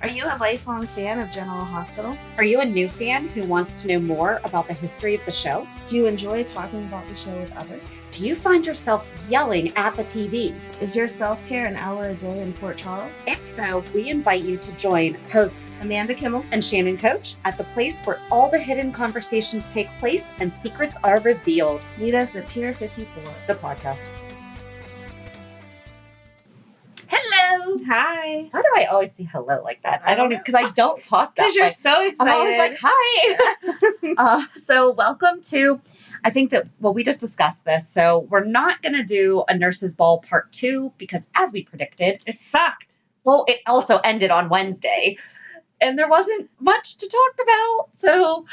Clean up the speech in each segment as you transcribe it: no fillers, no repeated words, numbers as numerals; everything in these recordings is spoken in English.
Are you a lifelong fan of General Hospital? Are you a new fan who wants to know more about the history of the show? Do you enjoy talking about the show with others? Do you find yourself yelling at the TV? Is your self-care an hour a day in Port Charles? If so, we invite you to join hosts Amanda Kimmel and Shannon Coach at the place where all the hidden conversations take place and secrets are revealed. Meet us at Pier 54. The podcast. Hello. Hi. Why do I always say hello like that? I don't because I don't talk that Because you're way. so excited. I'm always like, hi. So welcome to, I think that, well, we just discussed this. So we're not going to do a Nurses Ball Part 2 because as we predicted, it sucked. Well, it also ended on Wednesday and there wasn't much to talk about. So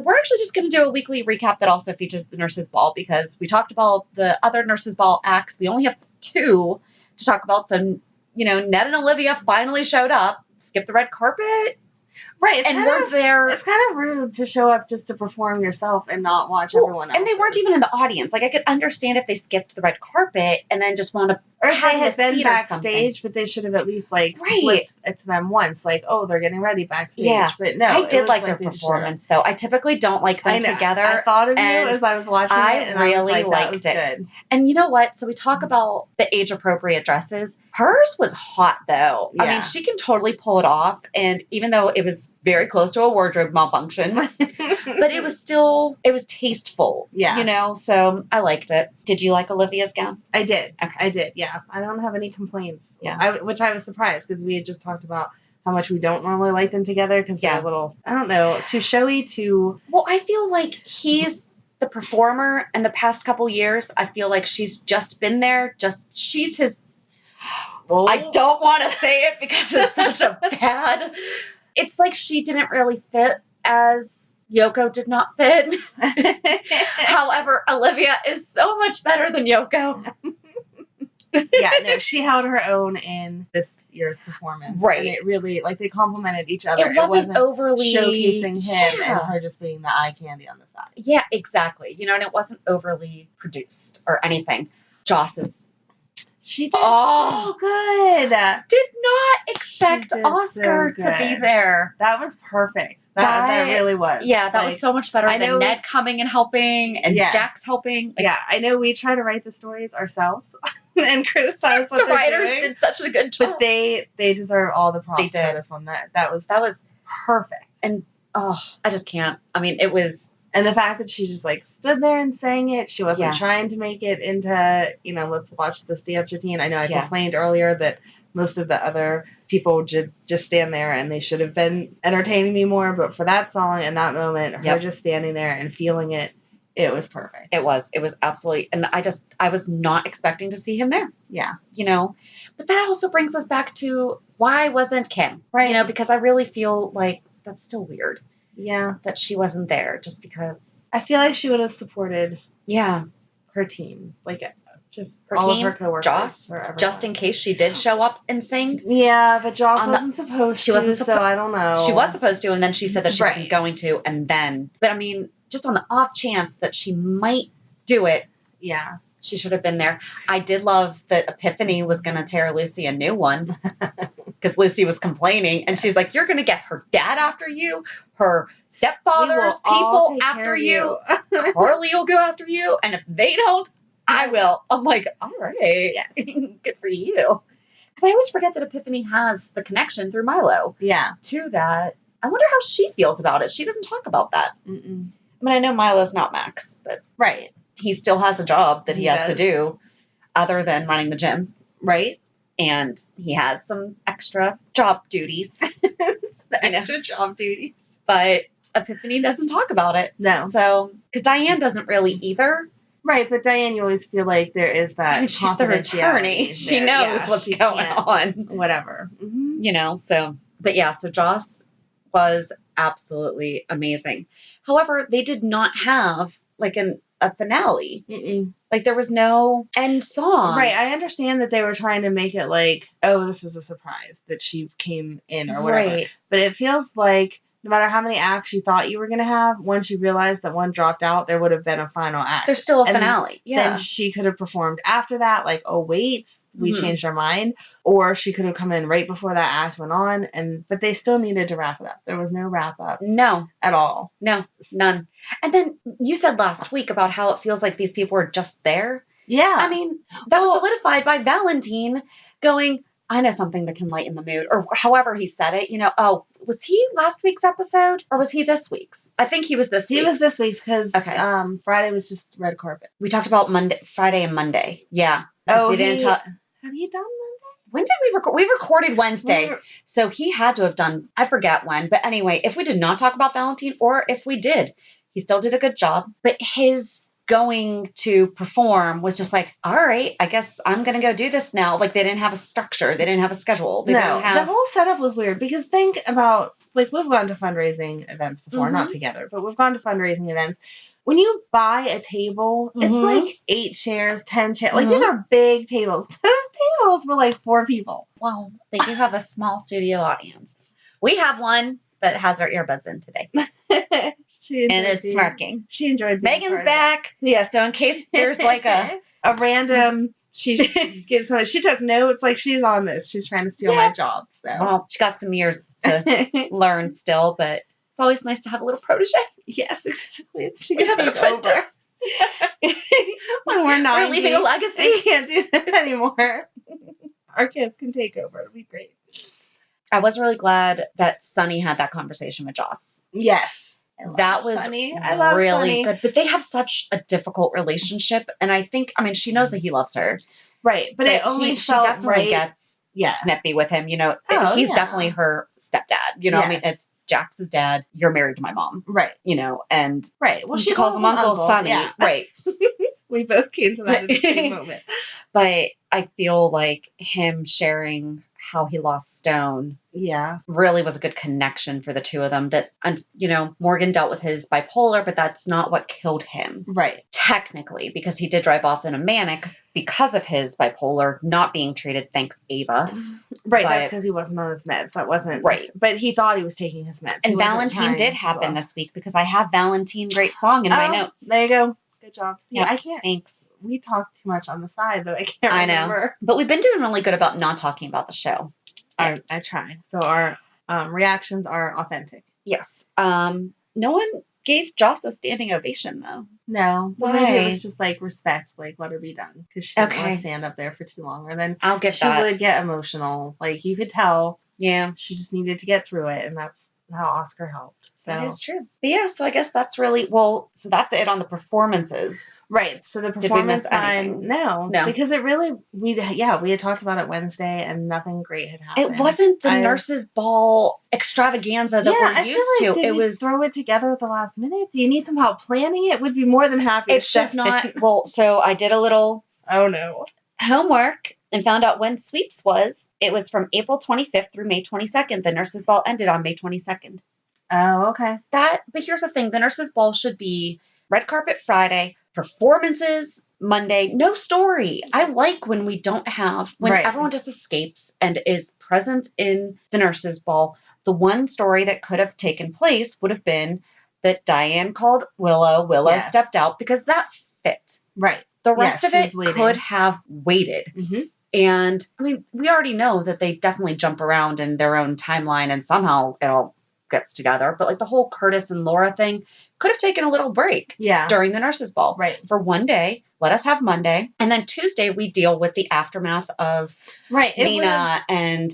we're actually just going to do a weekly recap that also features the Nurses Ball because we talked about the other Nurses Ball acts. We only have 2 to talk about. So, you know, Ned and Olivia finally showed up, skipped the red carpet. Right. And we're there. It's kind of rude to show up just to perform yourself and not watch everyone else. And they weren't even in the audience. Like, I could understand if they skipped the red carpet and then just want to. Or if they had been backstage, but they should have at least, flipped it to them once. Like, oh, they're getting ready backstage. Yeah. But no. I did like their performance, though. I typically don't like them together. I thought of you as I was watching it. And really I was like, liked that was it. Good. And you know what? So we talk about the age-appropriate dresses. Hers was hot, though. Yeah. I mean, she can totally pull it off. And even though it was very close to a wardrobe malfunction, but it was tasteful. Yeah. You know, so I liked it. Did you like Olivia's gown? I did. Okay. I did, yeah. I don't have any complaints. Yeah. Which I was surprised because we had just talked about how much we don't normally like them together because they're a little, I don't know, too showy, too... Well, I feel like he's the performer, and the past couple years, I feel like she's just been there. She's his... Oh. I don't want to say it because it's such a bad... It's like she didn't really fit as Yoko did not fit. However, Olivia is so much better than Yoko. Yeah, no, she held her own in this year's performance. Right. And it really, they complimented each other. It wasn't overly... showcasing him and her just being the eye candy on the side. Yeah, exactly. You know, and it wasn't overly produced or anything. Joss's... She did so good. Did not expect Oscar to be there. That was perfect. That really was. Yeah, that was so much better than Ned coming and helping and Jack's helping. I know we try to write the stories ourselves and criticize what the writers did such a good job. But they deserve all the props for this one. That was perfect. And I just can't. I mean, it was... And the fact that she just stood there and sang it, she wasn't trying to make it into, let's watch this dance routine. I know I complained earlier that most of the other people just stand there and they should have been entertaining me more. But for that song and that moment, her just standing there and feeling it, it was perfect. It was absolutely. And I was not expecting to see him there. Yeah. But that also brings us back to why wasn't Kim? Right. Because I really feel like that's still weird. Yeah. That she wasn't there just because. I feel like she would have supported her team. Just her all team, of her coworkers. Joss, just in case she did show up and sing. Yeah, but Joss wasn't supposed to, so I don't know. She was supposed to, and then she said that she wasn't going to, and then. But I mean, just on the off chance that she might do it. Yeah. She should have been there. I did love that Epiphany was going to tear Lucy a new one because Lucy was complaining and she's like, you're going to get her dad after you, her stepfather's people after you. Carly will go after you. And if they don't, I will. I'm like, all right. Yes. Good for you. Because I always forget that Epiphany has the connection through Milo. Yeah. To that. I wonder how she feels about it. She doesn't talk about that. Mm-mm. I mean, I know Milo's not Max, but. Right. He still has a job that he has to do other than running the gym. Right. And he has some extra job duties. Extra job duties. But Epiphany doesn't talk about it. No. So, because Diane doesn't really either. Right, but Diane, you always feel like there is that. I mean, she's the attorney. She knows what's going on. Whatever. Mm-hmm. So, but so Joss was absolutely amazing. However, they did not have a finale. Mm-mm. There was no end song. Right. I understand that they were trying to make it oh, this is a surprise that she came in or whatever. Right. But it feels like no matter how many acts you thought you were going to have, once you realized that one dropped out, there would have been a final act. There's still a finale. Yeah. Then she could have performed after that, like, oh, wait, we changed our mind. Or she could have come in right before that act went on. But they still needed to wrap it up. There was no wrap up. No. At all. No, none. And then you said last week about how it feels like these people were just there. Yeah. I mean, that was solidified by Valentine going, I know something that can lighten the mood, or however he said it, oh, was he last week's episode or was he this week's? I think he was this week's. He was this week's because okay. Friday was just red carpet. We talked about Friday and Monday. Yeah. Oh, we didn't talk. Have you done Monday? When did we record? We recorded Wednesday. So he had to have done, I forget when. But anyway, if we did not talk about Valentine or if we did, he still did a good job. But his going to perform was just like, all right, I guess I'm going to go do this now. Like, they didn't have a structure. They didn't have a schedule. The whole setup was weird because think about, like, we've gone to fundraising events before, not together, but we've gone to fundraising events. When you buy a table, it's like 8 chairs, 10 chairs. Like, these are big tables. Those tables were like 4 people. Well, they do have a small studio audience. We have one that has our earbuds in today. And is smirking. She enjoyed being Megan's back. Yeah, so in case there's like a random, she gives her, she took notes, like she's on this. She's trying to steal my job. So. Well, she got some years to learn still, but it's always nice to have a little protege. Yes, exactly. She can take over. When we're 90. We're leaving a legacy. We can't do that anymore. Our kids can take over. It'll be great. I was really glad that Sunny had that conversation with Joss. Yes. That was Sunny. I love really Sunny. good. But they have such a difficult relationship. And I think, she knows that he loves her. Right. But it only she definitely gets snippy with him. He's definitely her stepdad. It's Jax's dad. You're married to my mom. Right. And right. Well, she calls him Uncle Sunny. Yeah. Right. We both came to that at the same moment. But I feel like him sharing how he lost Stone really was a good connection for the two of them. That, Morgan dealt with his bipolar, but that's not what killed him. Right. Technically, because he did drive off in a manic because of his bipolar not being treated, thanks Ava. Right, that's because he wasn't on his meds. That wasn't... Right. But he thought he was taking his meds. And Valentine did happen this week because I have Valentine great song in my notes. There you go. Good job. See, I can't... Thanks. We talk too much on the side, though. I can't remember. I know. But we've been doing really good about not talking about the show. Yes. I try. So our reactions are authentic. Yes. No one gave Joss a standing ovation, though. No. Well, maybe it was just, like, respect. Like, let her be done. Because she didn't want to stand up there for too long. Or then I'll get she would get emotional. Like, you could tell. Yeah. She just needed to get through it. And that's how Oscar helped. So. That is true. But yeah, so I guess that's really, so that's it on the performances. Right. So the performance Did we miss time, anything? No. Because it really, we had talked about it Wednesday and nothing great had happened. It wasn't the nurses' ball extravaganza that we're used to. Did we throw it togetver at the last minute? Do you need some help planning it? Would be more than happy to should not. Well, so I did a little homework and found out when sweeps was. It was from April 25th through May 22nd. The nurses' ball ended on May 22nd. Oh, okay. But here's the thing. The nurses' ball should be red carpet Friday, performances Monday, no story. I like when we don't have, when everyone just escapes and is present in the nurses' ball. The one story that could have taken place would have been that Diane called Willow. Willow stepped out because that fit. Right. The rest of it could have waited. Mm-hmm. And, we already know that they definitely jump around in their own timeline and somehow it all gets together. But, like, the whole Curtis and Laura thing could have taken a little break during the nurses' ball. Right. For one day, let us have Monday. And then Tuesday, we deal with the aftermath of Nina and,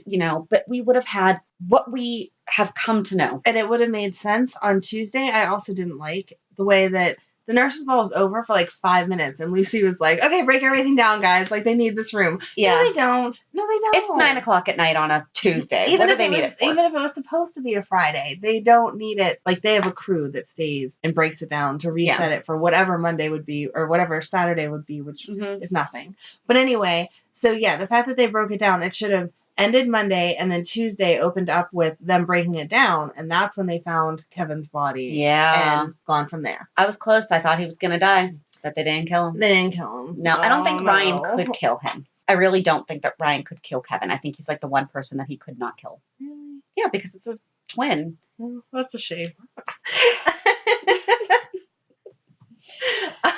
but we would have had what we have come to know. And it would have made sense on Tuesday. I also didn't like the way that the nurses' ball was over for like 5 minutes, and Lucy was like, "Okay, break everything down, guys. Like, they need this room." Yeah, no, they don't. It's 9:00 at night on a Tuesday. Even if they need it for? Even if it was supposed to be a Friday, they don't need it. Like, they have a crew that stays and breaks it down to reset it for whatever Monday would be or whatever Saturday would be, which is nothing. But anyway, so the fact that they broke it down, it should have ended Monday, and then Tuesday opened up with them breaking it down, and that's when they found Kevin's body. Yeah. And gone from there. I was close. I thought he was going to die, but they didn't kill him. They didn't kill him. No, I don't think Ryan could kill him. I really don't think that Ryan could kill Kevin. I think he's like the one person that he could not kill. Really? Yeah, because it's his twin. Well, that's a shame.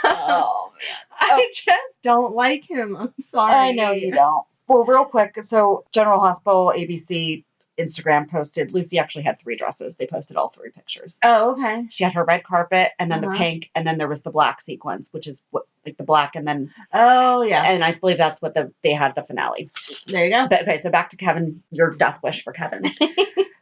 Oh, man. I just don't like him. I'm sorry. I know you don't. Well, real quick. So General Hospital ABC Instagram posted, Lucy actually had 3 dresses. They posted all 3 pictures. Oh, okay. She had her red carpet and then the pink, and then there was the black sequence, which is what, like the black, and then and I believe that's what they had at the finale. There you go. But, okay, so back to Kevin. Your death wish for Kevin.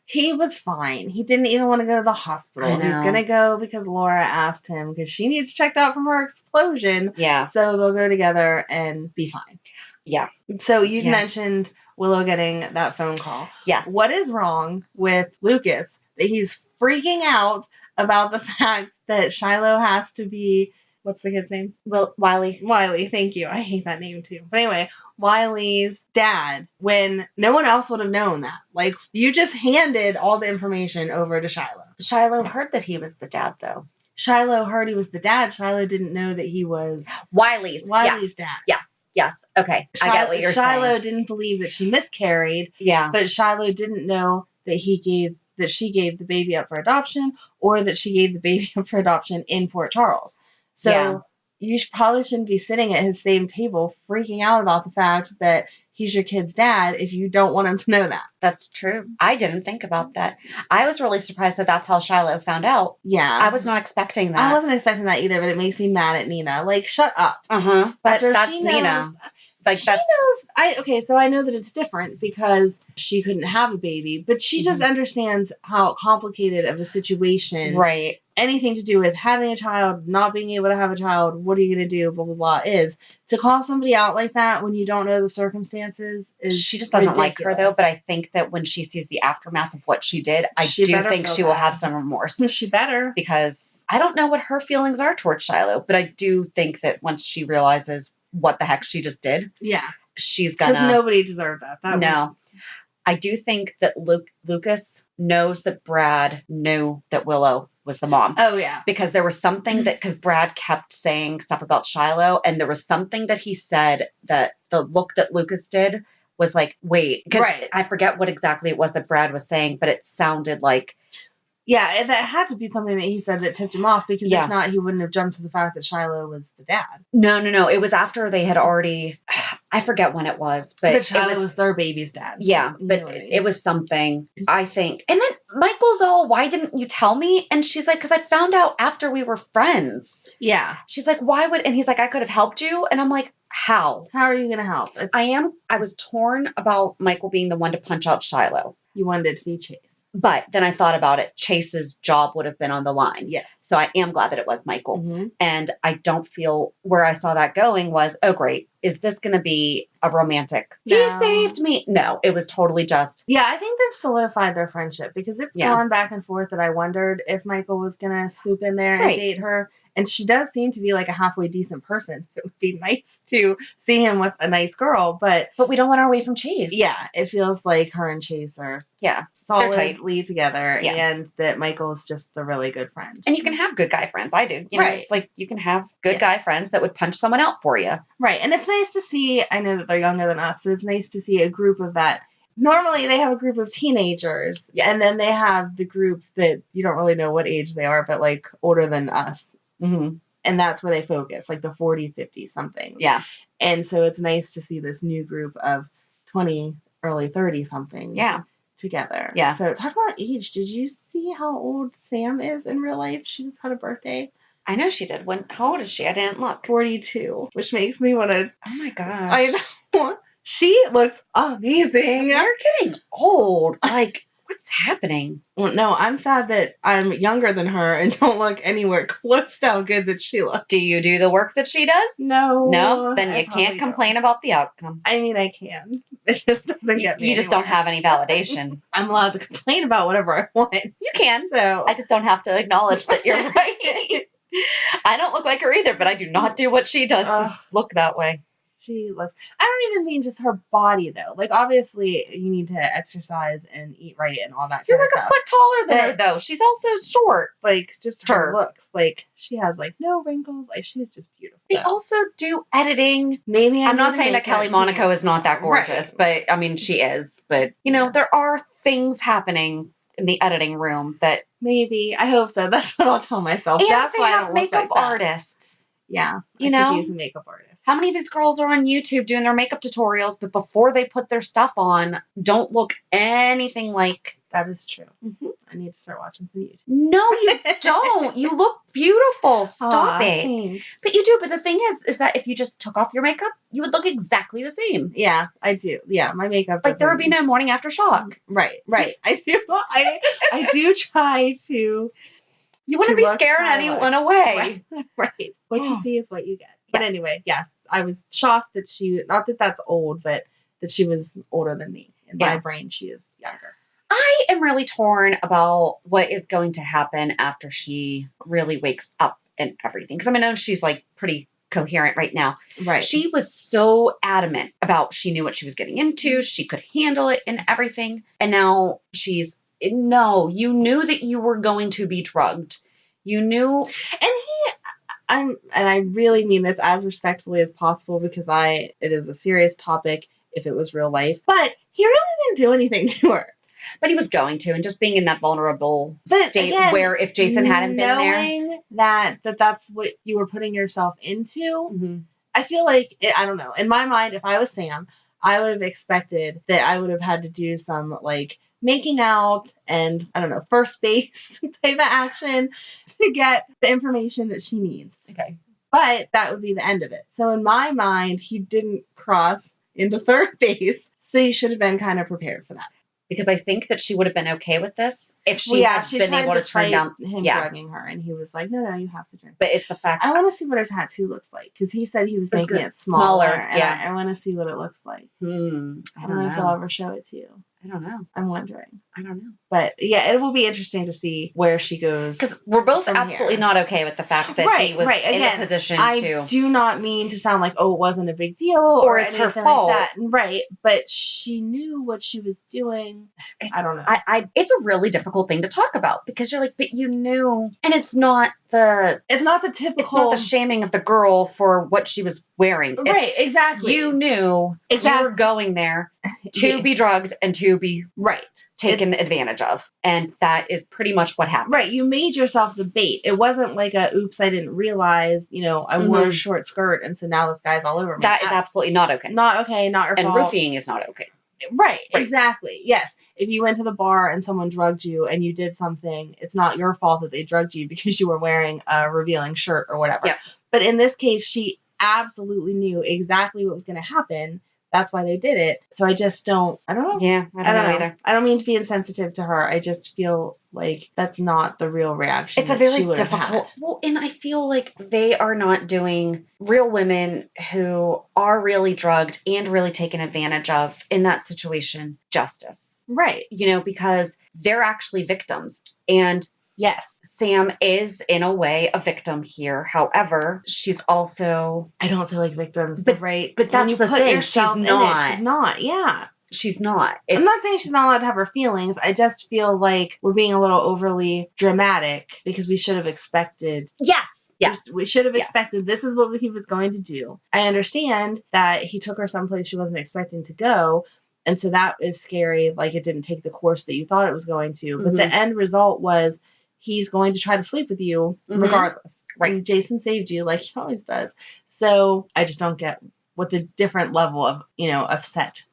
He was fine. He didn't even want to go to the hospital. He's gonna go because Laura asked him, because she needs checked out from her explosion. Yeah. So they'll go together and be fine. Yeah. So you mentioned Willow getting that phone call. Yes. What is wrong with Lucas that he's freaking out about the fact that Shiloh has to be, what's the kid's name? Wiley. Wiley, thank you. I hate that name too. But anyway, Wiley's dad, when no one else would have known that. Like, you just handed all the information over to Shiloh. Shiloh heard that he was the dad, though. Shiloh heard he was the dad. Shiloh didn't know that he was Wiley's dad. Yes. Okay. I get what you're saying. Shiloh didn't believe that she miscarried. Yeah. But Shiloh didn't know that she gave the baby up for adoption, or that she gave the baby up for adoption in Port Charles. So you probably shouldn't be sitting at his same table freaking out about the fact that he's your kid's dad if you don't want him to know that. That's true. I didn't think about that. I was really surprised that that's how Shiloh found out. Yeah. I was not expecting that. I wasn't expecting that either, but it makes me mad at Nina. Like, shut up. Uh-huh. But that's Nina. Like, she knows. Okay, so I know that it's different because she couldn't have a baby, but she just understands how complicated of a situation, right? Anything to do with having a child, not being able to have a child, what are you going to do, blah, blah, blah, is. To call somebody out like that when you don't know the circumstances is She just doesn't ridiculous. like her, though, but I think that when she sees the aftermath of what she did, I do think she will have some remorse. She better. Because I don't know what her feelings are towards Shiloh, but I do think that once she realizes what the heck she just did, she's gonna... Because nobody deserved that. I do think that Lucas knows that Brad knew that Willow was the mom. Oh, yeah. Because there was something because Brad kept saying stuff about Shiloh, and there was something that he said that the look that Lucas did was like, wait. Because I forget what exactly it was that Brad was saying, but it sounded like... Yeah, that had to be something that he said that tipped him off, because if not, he wouldn't have jumped to the fact that Shiloh was the dad. No. It was after they had already... I forget when it was, but Shiloh was their baby's dad. Yeah, but it was something, I think. And then Michael's all, why didn't you tell me? And she's like, because I found out after we were friends. Yeah. She's like, why would... And he's like, I could have helped you. And I'm like, how? How are you going to help? I was torn about Michael being the one to punch out Shiloh. You wanted it to be Chase. But then I thought about it. Chase's job would have been on the line. Yes. So I am glad that it was Michael. Mm-hmm. And I don't feel where I saw that going was, oh, great. Is this going to be a romantic? No. He saved me. No, it was totally just. Yeah, I think they've solidified their friendship, because it's gone back and forth that I wondered if Michael was going to swoop in there and date her. And she does seem to be like a halfway decent person. So it would be nice to see him with a nice girl, but we don't want her away from Chase. Yeah, it feels like her and Chase are solidly together, and that Michael is just a really good friend. And you can have good guy friends. I do. You know, it's like you can have good guy friends that would punch someone out for you. Right. And it's nice to see, I know that they're younger than us, but it's nice to see a group of that. Normally they have a group of teenagers, and then they have the group that you don't really know what age they are, but like older than us. Mm-hmm. And that's where they focus, like the 40, 50 something. Yeah. And so it's nice to see this new group of 20, early 30 somethings together. Yeah. So talk about age. Did you see how old Sam is in real life? She just had a birthday. I know she did. How old is she? I didn't look. 42, which makes me want to... Oh my gosh. I know. She looks amazing. You're getting old. Like... What's happening? Well, no, I'm sad that I'm younger than her and don't look anywhere close to how good that she looks. Do you do the work that she does? No. No? Then you can't complain about the outcome. I mean, I can. It just doesn't get me You just don't have any validation. I'm allowed to complain about whatever I want. You can. So I just don't have to acknowledge that you're right. I don't look like her either, but I do not do what she does to look that way. She looks... I don't even mean just her body, though. Like, obviously, you need to exercise and eat right and all that You're kind like of stuff. a foot taller than her, though. She's also short. Like, just her looks. Like, she has, like, no wrinkles. Like, she's just beautiful. They also do editing. Maybe I'm not saying that Kelly Monaco is not that gorgeous, but, I mean, she is. But, you know, there are things happening in the editing room that maybe. I hope so. That's what I'll tell myself. And that's they why I have don't look makeup like that. artists. Yeah. You I know? could use a makeup artist. How many of these girls are on YouTube doing their makeup tutorials, but before they put their stuff on, don't look anything like... That is true. Mm-hmm. I need to start watching some YouTube. No, you don't. You look beautiful. Stop it. Thanks. But you do. But the thing is that if you just took off your makeup, you would look exactly the same. Yeah, I do. Yeah, my makeup. Like there would be no morning after shock. Right. I do. I do try to. You wouldn't be scaring anyone away. Right. What you see is what you get. But anyway, yeah, I was shocked that not that that's old, but that she was older than me. In my brain, she is younger. I am really torn about what is going to happen after she really wakes up and everything. Because I know she's like pretty coherent right now. Right. She was so adamant about she knew what she was getting into. She could handle it and everything. And now no, you knew that you were going to be drugged. You knew. And I really mean this as respectfully as possible because it is a serious topic if it was real life. But he really didn't do anything to her. But he was going to, and just being in that vulnerable state again, where if Jason hadn't been there. Knowing that's what you were putting yourself into, I feel like, I don't know, in my mind, if I was Sam, I would have expected that I would have had to do some, like, making out and, I don't know, first base type of action to get the information that she needs. Okay. But that would be the end of it. So in my mind, he didn't cross into third base, so you should have been kind of prepared for that. Because I think that she would have been okay with this if she had been able to turn down him drugging her, and he was like, "No, you have to drink." But it's the fact I want to see what her tattoo looks like because he said he was making it smaller. And I want to see what it looks like. I don't know if he'll ever show it to you. I don't know. I'm wondering. I don't know. But yeah, it will be interesting to see where she goes. Because we're both absolutely not okay with the fact that he was in a position to. I do not mean to sound like, oh, it wasn't a big deal or it's her fault. Like that. Right. But she knew what she was doing. I don't know. It's a really difficult thing to talk about because you're like, but you knew. And it's not the typical. It's not the shaming of the girl for what she was wearing. Right. Exactly. You knew you were going there to be drugged and to be taken advantage of. And that is pretty much what happened. Right. You made yourself the bait. It wasn't like oops, I didn't realize, I wore a short skirt and so now this guy's all over me. That is absolutely not okay. Not okay, not your fault. And roofing is not okay. Right, exactly. Yes. If you went to the bar and someone drugged you and you did something, it's not your fault that they drugged you because you were wearing a revealing shirt or whatever. Yep. But in this case, she absolutely knew exactly what was going to happen. That's why they did it. So I just don't, I don't know. Yeah, I don't know either. I don't mean to be insensitive to her. I just feel like that's not the real reaction. It's a very difficult. Well, and I feel like they are not doing real women who are really drugged and really taken advantage of in that situation justice. Right. Because they're actually victims. And yes, Sam is in a way a victim here. However, she's also. I don't feel like victims. But that's the thing. She's not. She's not. Yeah. She's not. I'm not saying she's not allowed to have her feelings. I just feel like we're being a little overly dramatic because we should have expected. Yes. We should have expected this is what he was going to do. I understand that he took her someplace she wasn't expecting to go. And so that is scary. Like it didn't take the course that you thought it was going to. But the end result was he's going to try to sleep with you regardless. Right. And Jason saved you like he always does. So I just don't get what the different level of, upset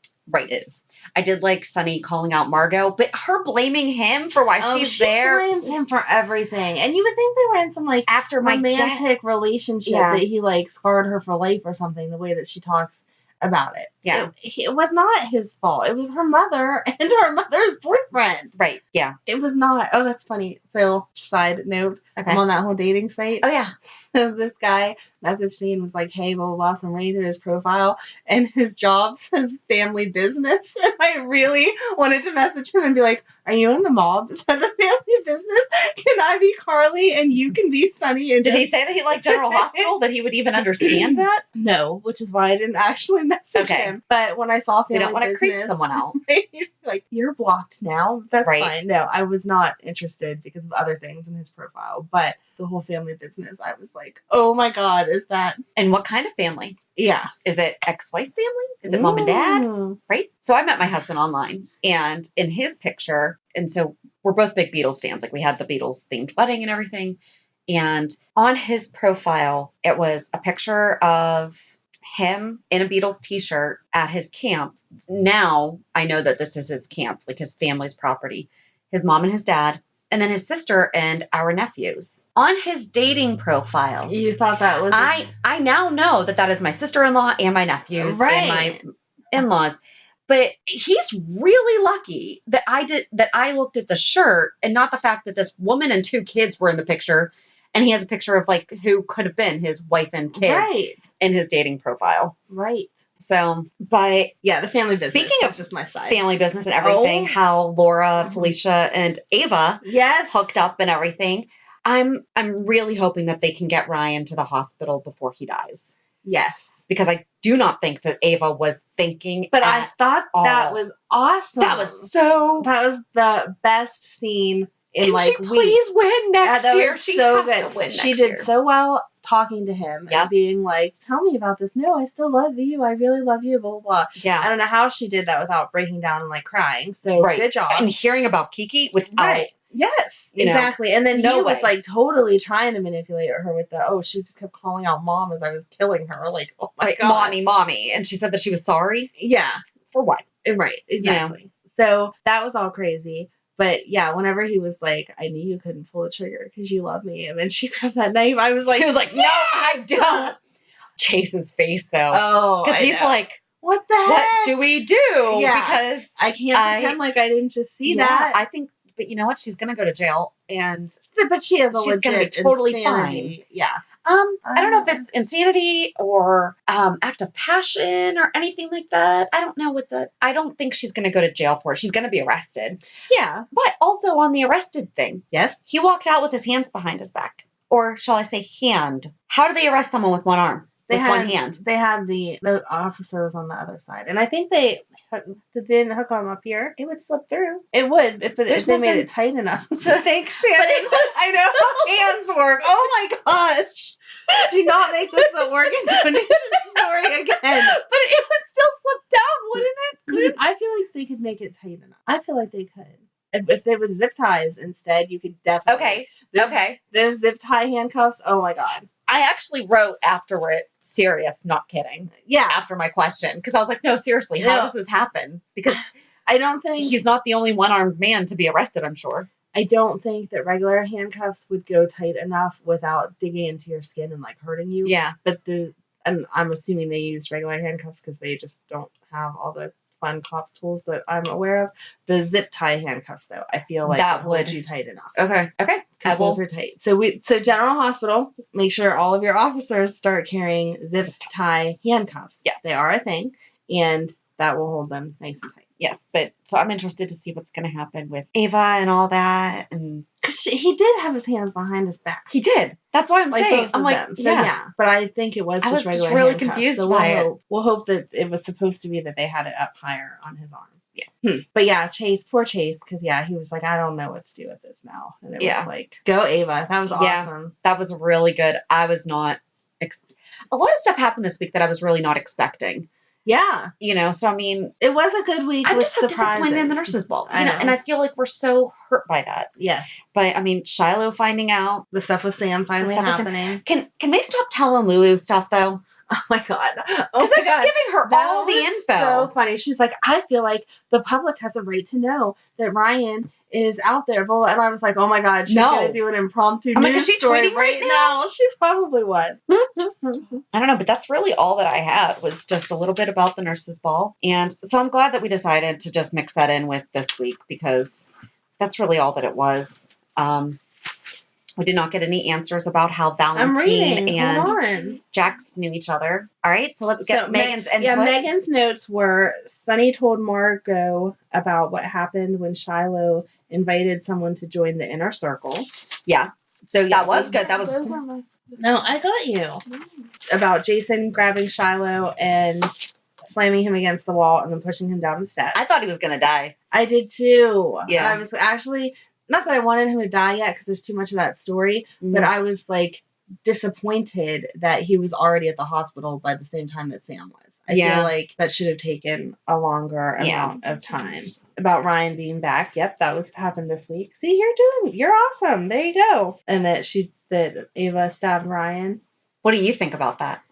is. I did like Sunny calling out Margot, but her blaming him for why she's there. She blames him for everything. And you would think they were in some romantic relationship that he scarred her for life or something, the way that she talks about it. Yeah. It was not his fault. It was her mother and her mother's boyfriend. Right. Yeah. It was not. Oh, that's funny. So, side note, I'm on that whole dating site. Oh, yeah. So this guy messaged me and was like, hey, blah, blah, blah. So I'm reading through his profile and his job says family business. And I really wanted to message him and be like, are you in the mob? Is that a family business? Can I be Carly and you can be Sunny? And did he say that he liked General Hospital? That he would even understand that? No, which is why I didn't actually message him. But when I saw family business. You don't want to creep someone out. Right? You're blocked now. That's fine. No, I was not interested because of other things in his profile. But the whole family business, I was like, oh my God, is that. And what kind of family? Yeah. Is it ex-wife family? Is it mom and dad? Right? So I met my husband online and in his picture, and so we're both big Beatles fans. Like we had the Beatles themed wedding and everything. And on his profile, it was a picture of him in a Beatles t-shirt at his camp. Now I know that this is his camp, like his family's property, his mom and his dad, and then his sister and our nephews. On his dating profile, You thought that was... I now know that is my sister-in-law and my nephews and my in-laws. But he's really lucky that I looked at the shirt and not the fact that this woman and 2 kids were in the picture, and he has a picture of like who could have been his wife and kids in his dating profile. Right. So, but yeah, the family business. Speaking of just my side. Family business and everything, how Laura, Felicia, and Ava hooked up and everything. I'm really hoping that they can get Ryan to the hospital before he dies. Yes. Because I do not think that Ava was thinking. But I thought that was awesome. That was the best scene in Can like she please win next year? She so good. She did so well talking to him and being like, "Tell me about this. No, I still love you. I really love you." Blah blah blah. Yeah. I don't know how she did that without breaking down and like crying. So good job. And hearing about Kiki without Yes, exactly. And then he was like totally trying to manipulate her with she just kept calling out mom as I was killing her. Like, oh my God. Mommy. And she said that she was sorry. Yeah. For what? Right. Exactly. So that was all crazy. But yeah, whenever he was like, I knew you couldn't pull the trigger because you love me. And then she grabbed that knife. I was like, she was like, no, I don't. Chase's face though. Oh, because he's like, what the heck? What do we do? Yeah. Because I can't pretend like I didn't just see that. I think, but you know what? She's going to go to jail but she is she's going to be totally fine. Yeah. I don't know if it's insanity or act of passion or anything like that. I don't know I don't think she's going to go to jail for it. She's going to be arrested. Yeah. But also on the arrested thing. Yes. He walked out with his hands behind his back. Or shall I say hand? How do they arrest someone with one arm? One hand. They had the officer was on the other side. And I think they didn't hook him up here. It would slip through. It would if they made it tight enough so they expand. I know how hands work. Oh my gosh. Do not make this the organ donation story again. But it would still slip down, wouldn't it? I feel like they could make it tight enough. I feel like they could. If there was zip ties instead, you could definitely. Okay. There's zip tie handcuffs. Oh my God. I actually wrote afterward, serious, not kidding. Yeah. After my question. Because I was like, no, seriously, how does this happen? Because I don't think he's not the only one-armed man to be arrested, I'm sure. I don't think that regular handcuffs would go tight enough without digging into your skin and like hurting you. Yeah. But I'm assuming they use regular handcuffs because they just don't have all the fun cop tools that I'm aware of. The zip tie handcuffs, though, I feel like that would hold you tight enough. Okay. Because those are tight. So General Hospital, make sure all of your officers start carrying zip tie handcuffs. Yes. They are a thing, and that will hold them nice and tight. Yes, but so I'm interested to see what's going to happen with Ava and all that, and because he did have his hands behind his back. He did. That's why I'm saying. I'm like, so, yeah. But I think it was just regular. I was really handcuffs. confused so by it. We'll hope that it was supposed to be that they had it up higher on his arm. Yeah. But yeah, poor Chase, because he was like, I don't know what to do with this now, and it was like, go Ava. That was awesome. Yeah, that was really good. I was not. A lot of stuff happened this week that I was really not expecting. Yeah. So I mean, it was a good week. I'm with just so disappointed in the nurses' ball. And I feel like we're so hurt by that. Yes. But I mean, Shiloh finding out. The stuff with Sam finally happening. Can they stop telling Lulu stuff though? Oh my God. Because they're just giving her all the info. So funny. She's like, I feel like the public has a right to know that Ryan is out there. And I was like, oh my God, she's going to do an impromptu news story right now. She probably was. I don't know, but that's really all that I had was just a little bit about the nurses' ball. And so I'm glad that we decided to just mix that in with this week because that's really all that it was. We did not get any answers about how Valentine and Jax knew each other. All right, so let's get Megan's input. Yeah, Megan's notes were, Sunny told Margot about what happened when Shiloh invited someone to join the inner circle. Yeah. So yeah, that was good. No, I got you. About Jason grabbing Shiloh and slamming him against the wall and then pushing him down the steps. I thought he was going to die. I did too. Yeah. And I was actually... Not that I wanted him to die yet because there's too much of that story, but I was like disappointed that he was already at the hospital by the same time that Sam was. I feel like that should have taken a longer amount of time. About Ryan being back. Yep, that happened this week. See, you're awesome. There you go. And that Ava stabbed Ryan. What do you think about that?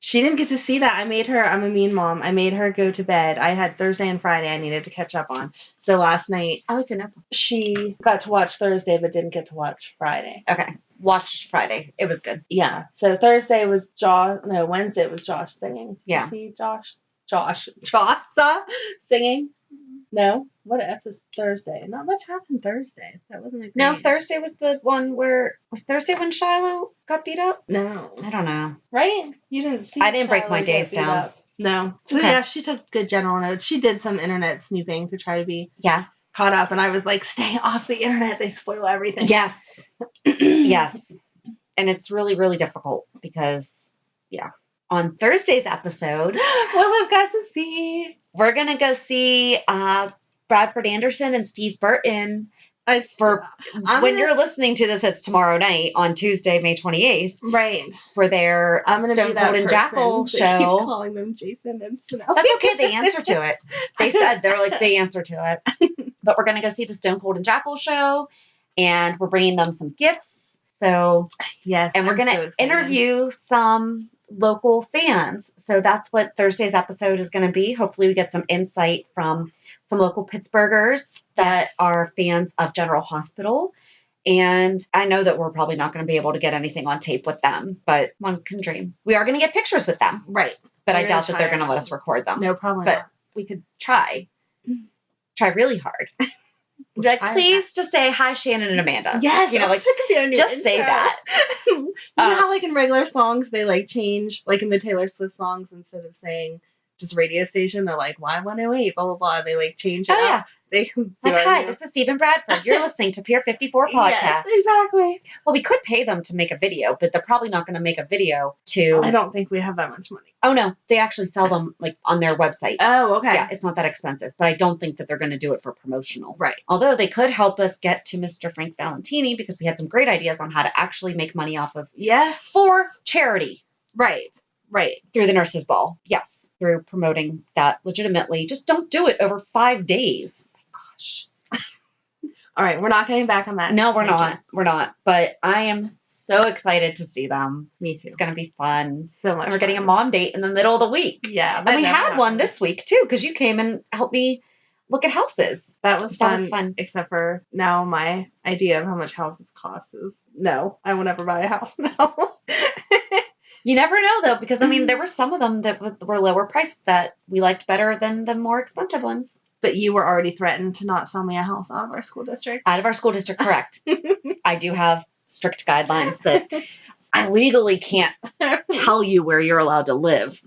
She didn't get to see that. I'm a mean mom. I made her go to bed. I had Thursday and Friday I needed to catch up on. So last night, I like your nipple. She got to watch Thursday, but didn't get to watch Friday. Okay. Watch Friday. It was good. Yeah. So Wednesday was Josh singing. Yeah. You see Josh singing? No? What episode? Thursday. Not much happened Thursday. That wasn't a great... No, Thursday was the one where... Was Thursday when Shiloh got beat up? No. I don't know. Right? You didn't see I didn't break my days down. Up. No. So yeah, she took good general notes. She did some internet snooping to try to be caught up. And I was like, stay off the internet. They spoil everything. Yes. Yes. And it's really, really difficult because, on Thursday's episode... Well, I've got to see... We're going to go see Bradford Anderson and Steve Burton. When you're listening to this, it's tomorrow night on Tuesday, May 28th. Right. For their Stone Cold and Jackal show. He's calling them Jason and Spinelli. That's okay. They answer to it. They answer to it. But we're going to go see the Stone Cold and Jackal show. And we're bringing them some gifts. So, yes. And we're going to interview some local fans. So that's what Thursday's episode is going to be. Hopefully we get some insight from some local Pittsburghers that are fans of General Hospital. And I know that we're probably not going to be able to get anything on tape with them, but one can dream. We are going to get pictures with them. Right. But I doubt that they're going to let us record them. No problem. But we could try. Try really hard. Be like, please just say hi, Shannon and Amanda. Yes. Just say that. You know how in regular songs they change, in the Taylor Swift songs, instead of saying just radio station, they're like Y108, blah blah blah. They change it up. Yeah. They do hi, this is Stephen Bradford. You're listening to Pier 54 podcast. Yes, exactly. Well, we could pay them to make a video, but they're probably not going to make a video to... I don't think we have that much money. Oh, no. They actually sell them on their website. Oh, okay. Yeah, it's not that expensive, but I don't think that they're going to do it for promotional. Right. Although they could help us get to Mr. Frank Valentini because we had some great ideas on how to actually make money off of... Yes. For charity. Right. Through the Nurses Ball. Yes. Through promoting that legitimately. Just don't do it over 5 days. All right, we're not getting back on that. No, we're not. We're not. But I am so excited to see them. Me too. It's going to be fun. So much. And we're getting a mom date in the middle of the week. Yeah. And we had one this week, too, because you came and helped me look at houses. That was fun. Except for now my idea of how much houses cost is no. I will never buy a house now. You never know, though, because, there were some of them that were lower priced that we liked better than the more expensive ones. But you were already threatened to not sell me a house out of our school district. Out of our school district, correct. I do have strict guidelines that I legally can't tell you where you're allowed to live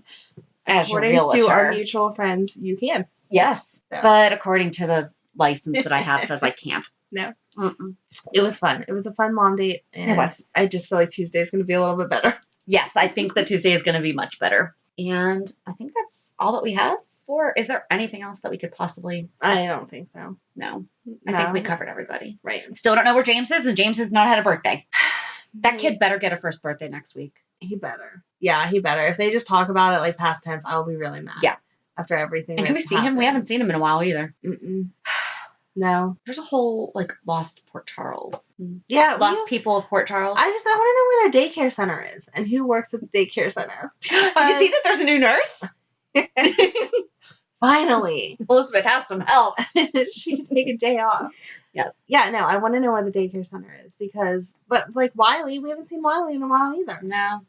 as your realtor. According to our mutual friends, you can. Yes, so. But according to the license that I have says I can't. No. Mm-mm. It was fun. It was a fun mom date. And it was. I just feel like Tuesday is going to be a little bit better. Yes, I think that Tuesday is going to be much better. And I think that's all that we have. Or is there anything else that we could possibly... I don't think so. No. I think we covered everybody. Right. Still don't know where James is, and James has not had a birthday. That kid better get a first birthday next week. He better. Yeah, he better. If they just talk about it past tense, I will be really mad. Yeah. After everything. And can we see him? We haven't seen him in a while either. Mm-mm. No. There's a whole, lost Port Charles. Yeah. Lost people of Port Charles. I want to know where their daycare center is and who works at the daycare center. Did you see that there's a new nurse? Finally. Elizabeth has some help. She can take a day off. Yes. Yeah, no, I want to know where the daycare center is but Wiley, we haven't seen Wiley in a while either. No.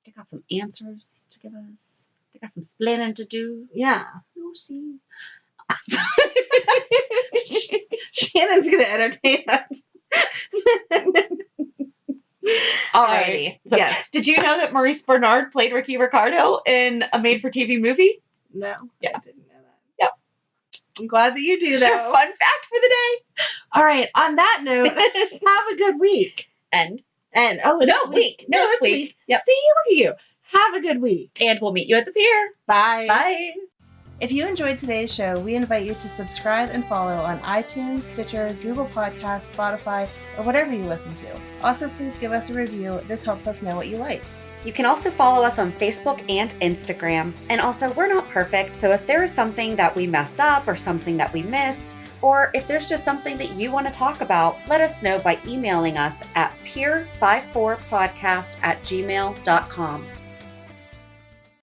They got some answers to give us. They got some splaining to do. Yeah. We'll see. Shannon's going to entertain us. Alrighty. So, yes. Did you know that Maurice Bernard played Ricky Ricardo in a made-for-TV movie? No. Yeah. I didn't know that. Yep. I'm glad that you do that. Your fun fact for the day. All right. On that note, have a good week. And it's week. No, it's week. Yep. See, look at you. Have a good week. And we'll meet you at the pier. Bye. Bye. If you enjoyed today's show, we invite you to subscribe and follow on iTunes, Stitcher, Google Podcasts, Spotify, or whatever you listen to. Also, please give us a review. This helps us know what you like. You can also follow us on Facebook and Instagram. And also, we're not perfect, so if there is something that we messed up or something that we missed, or if there's just something that you want to talk about, let us know by emailing us at peer54podcast@gmail.com.